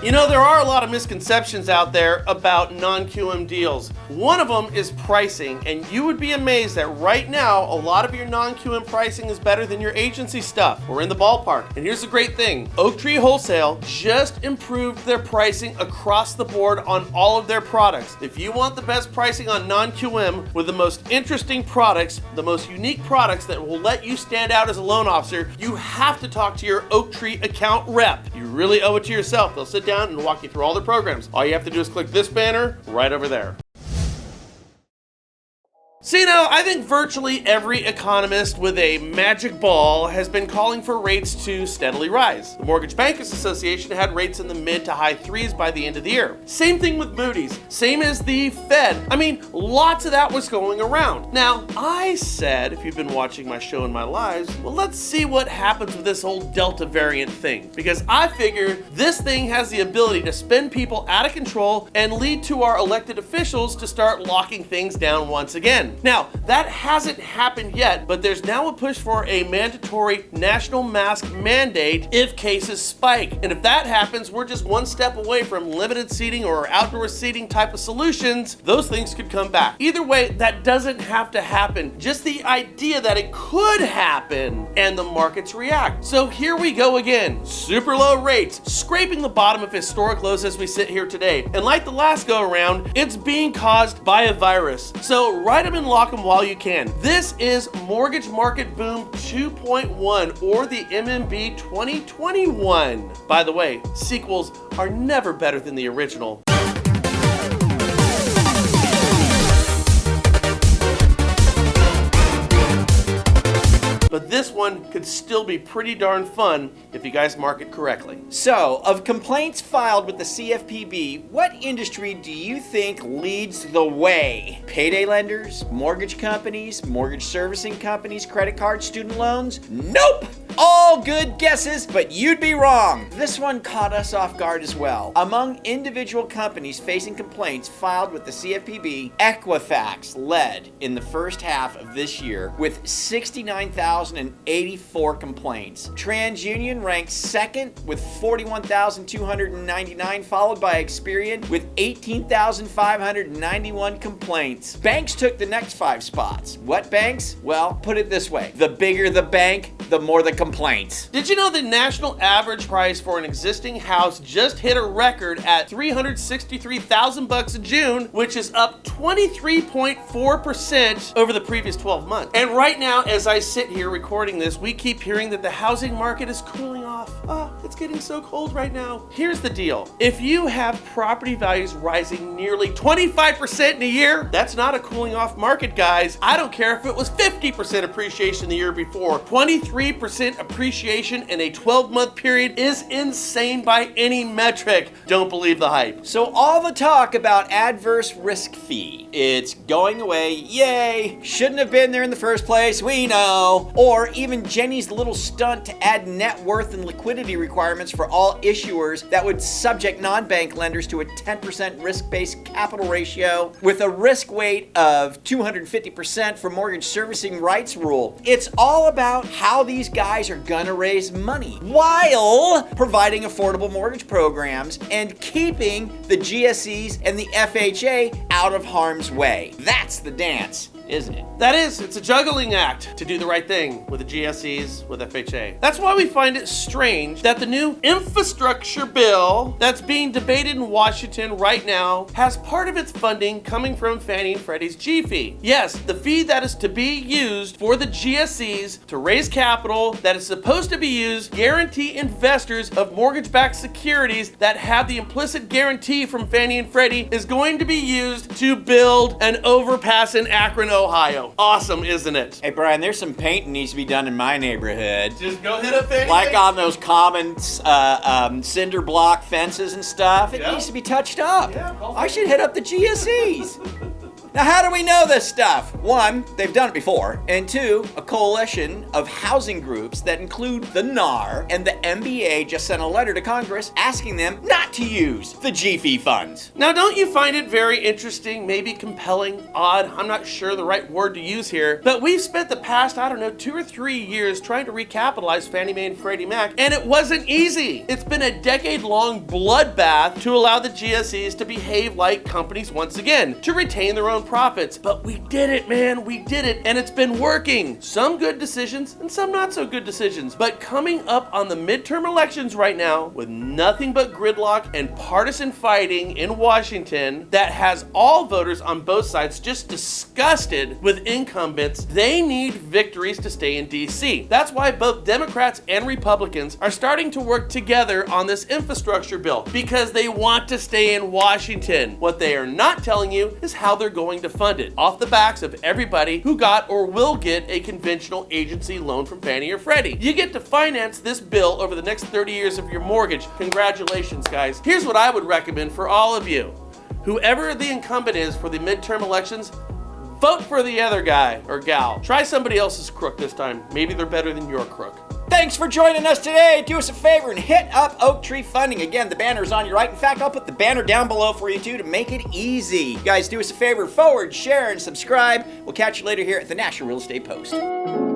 You know, there are a lot of misconceptions out there about non-QM deals. One of them is pricing, and you would be amazed that right now, a lot of your non-QM pricing is better than your agency stuff. We're in the ballpark. And here's the great thing. Oaktree Wholesale just improved their pricing across the board on all of their products. If you want the best pricing on non-QM with the most interesting products, the most unique products that will let you stand out as a loan officer, you have to talk to your Oaktree account rep. You really owe it to yourself. They'll sit down and walk you through all their programs. All you have to do is click this banner right over there. So, you know, I think virtually every economist with a magic ball has been calling for rates to steadily rise. The Mortgage Bankers Association had rates in the mid to high threes by the end of the year. Same thing with Moody's, same as the Fed. I mean, lots of that was going around. Now, I said, if you've been watching my show and my lives, well, let's see what happens with this whole Delta variant thing. Because I figure this thing has the ability to spin people out of control and lead to our elected officials to start locking things down once again. Now, that hasn't happened yet, but there's now a push for a mandatory national mask mandate if cases spike. And if that happens, we're just one step away from limited seating or outdoor seating type of solutions. Those things could come back. Either way, that doesn't have to happen. Just the idea that it could happen and the markets react. So here we go again. Super low rates, scraping the bottom of historic lows as we sit here today. And like the last go around, it's being caused by a virus. So write them and lock them while you can. This is Mortgage Market Boom 2.1 or the MMB 2021. By the way, sequels are never better than the original. But this one could still be pretty darn fun if you guys mark it correctly. So, of complaints filed with the CFPB, what industry do you think leads the way? Payday lenders, mortgage companies, mortgage servicing companies, credit cards, student loans? Nope! All good guesses, but you'd be wrong. This one caught us off guard as well. Among individual companies facing complaints filed with the CFPB, Equifax led in the first half of this year with 69,084 complaints. TransUnion ranked second with 41,299, followed by Experian with 18,591 complaints. Banks took the next 5 spots. What banks? Well, put it this way. The bigger the bank, the more the complaints. Did you know the national average price for an existing house just hit a record at $363,000 in June, which is up 23.4% over the previous 12 months. And right now, as I sit here recording this, we keep hearing that the housing market is cooling off. Oh, it's getting so cold right now. Here's the deal. If you have property values rising nearly 25% in a year, that's not a cooling off market, guys. I don't care if it was 50% appreciation the year before. 23% appreciation in a 12-month period is insane by any metric. Don't believe the hype. So all the talk about adverse risk fee, it's going away, yay, shouldn't have been there in the first place, we know. Or even Jenny's little stunt to add net worth and liquidity requirements for all issuers that would subject non-bank lenders to a 10% risk-based capital ratio with a risk weight of 250% for mortgage servicing rights rule. It's all about how these guys are gonna raise money while providing affordable mortgage programs and keeping the GSEs and the FHA out of harm's way. That's the dance, isn't it? That is, it's a juggling act to do the right thing with the GSEs, with FHA. That's why we find it strange that the new infrastructure bill that's being debated in Washington right now has part of its funding coming from Fannie and Freddie's G fee. Yes, the fee that is to be used for the GSEs to raise capital that is supposed to be used to guarantee investors of mortgage-backed securities that have the implicit guarantee from Fannie and Freddie is going to be used to build an overpass in Akron, Ohio. Awesome, isn't it? Hey Brian, there's some painting needs to be done in my neighborhood. Just go hit up Fannie. Like on those common cinder block fences and stuff. It needs to be touched up. Yeah, I should hit up the GSEs. Now, how do we know this stuff? One, they've done it before, and two, a coalition of housing groups that include the NAR and the MBA just sent a letter to Congress asking them not to use the GFE funds. Now, don't you find it very interesting, maybe compelling, odd, I'm not sure the right word to use here, but we've spent the past, 2 or 3 years trying to recapitalize Fannie Mae and Freddie Mac, and it wasn't easy. It's been a decade-long bloodbath to allow the GSEs to behave like companies once again, to retain their own profits. But we did it, man, we did it, and it's been working. Some good decisions and some not so good decisions. But coming up on the midterm elections right now, with nothing but gridlock and partisan fighting in Washington that has all voters on both sides just disgusted with incumbents, they need victories to stay in DC. That's why both Democrats and Republicans are starting to work together on this infrastructure bill, because they want to stay in Washington. What they are not telling you is how they're going to fund it, off the backs of everybody who got or will get a conventional agency loan from Fannie or Freddie. You get to finance this bill over the next 30 years of your mortgage. Congratulations, guys. Here's what I would recommend for all of you. Whoever the incumbent is for the midterm elections, vote for the other guy or gal. Try somebody else's crook this time. Maybe they're better than your crook. Thanks for joining us today. Do us a favor and hit up Oaktree Funding. Again, the banner is on your right. In fact, I'll put the banner down below for you too to make it easy. Guys, do us a favor, forward, share, and subscribe. We'll catch you later here at the National Real Estate Post.